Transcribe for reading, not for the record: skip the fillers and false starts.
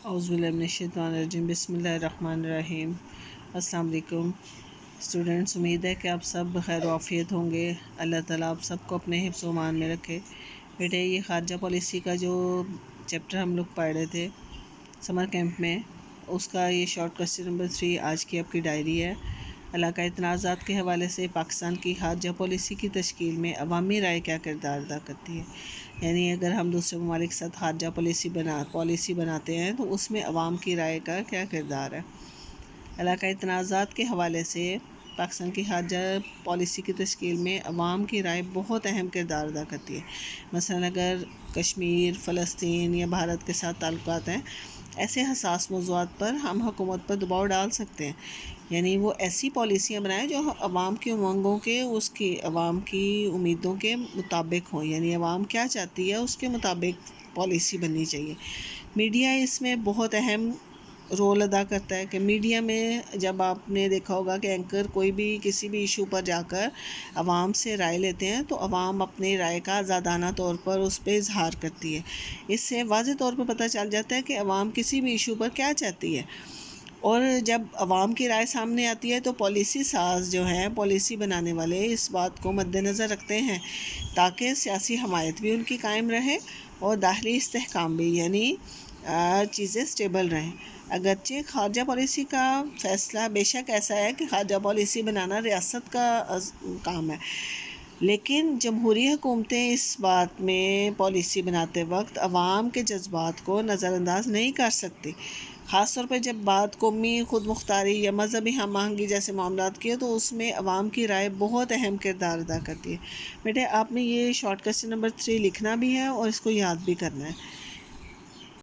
اعوذ باللہ من الشیطان الرجیم بسم اللہ الرحمن الرحیم۔ السلام علیکم اسٹوڈنٹس، امید ہے کہ آپ سب بخیر و عافیت ہوں گے۔ اللہ تعالیٰ آپ سب کو اپنے حفظ و امان میں رکھے۔ بیٹے، یہ خارجہ پالیسی کا جو چیپٹر ہم لوگ پڑھ رہے تھے سمر کیمپ میں، اس کا یہ شارٹ کوسچن نمبر 3 آج کی آپ کی ڈائری ہے۔ علاقائی تنازعات کے حوالے سے پاکستان کی خارجہ پالیسی کی تشکیل میں عوامی رائے کیا کردار ادا کرتی ہے؟ یعنی اگر ہم دوسرے ممالک کے ساتھ خارجہ پالیسی بناتے ہیں تو اس میں عوام کی رائے کا کیا کردار ہے؟ علاقائی تنازعات کے حوالے سے پاکستان کی خارجہ پالیسی کی تشکیل میں عوام کی رائے بہت اہم کردار ادا کرتی ہے۔ مثلا اگر کشمیر، فلسطین یا بھارت کے ساتھ تعلقات ہیں، ایسے حساس موضوعات پر ہم حکومت پر دباؤ ڈال سکتے ہیں، یعنی وہ ایسی پالیسیاں بنائیں جو عوام کی امنگوں کے عوام کی امیدوں کے مطابق ہوں، یعنی عوام کیا چاہتی ہے اس کے مطابق پالیسی بننی چاہیے۔ میڈیا اس میں بہت اہم رول ادا کرتا ہے کہ میڈیا میں جب آپ نے دیکھا ہوگا کہ اینکر کوئی بھی کسی بھی ایشو پر جا کر عوام سے رائے لیتے ہیں تو عوام اپنی رائے کا آزادانہ طور پر اس پہ اظہار کرتی ہے۔ اس سے واضح طور پہ پتہ چل جاتا ہے کہ عوام کسی بھی ایشو پر کیا چاہتی ہے، اور جب عوام کی رائے سامنے آتی ہے تو پالیسی ساز جو ہیں، پالیسی بنانے والے اس بات کو مد نظر رکھتے ہیں تاکہ سیاسی حمایت بھی ان کی قائم رہے اور داخلی استحکام بھی، یعنی چیزیں سٹیبل رہیں۔ اگرچہ خارجہ پالیسی کا فیصلہ بے شک ایسا ہے کہ خارجہ پالیسی بنانا ریاست کا کام ہے، لیکن جمہوری حکومتیں اس بات میں پالیسی بناتے وقت عوام کے جذبات کو نظر انداز نہیں کر سکتی، خاص طور پہ جب بات قومی خود مختاری یا مذہبی ہم آہنگی جیسے معاملات کی ہے تو اس میں عوام کی رائے بہت اہم کردار ادا کرتی ہے۔ بیٹے، آپ نے یہ شارٹ کوسچن نمبر 3 لکھنا بھی ہے اور اس کو یاد بھی کرنا ہے۔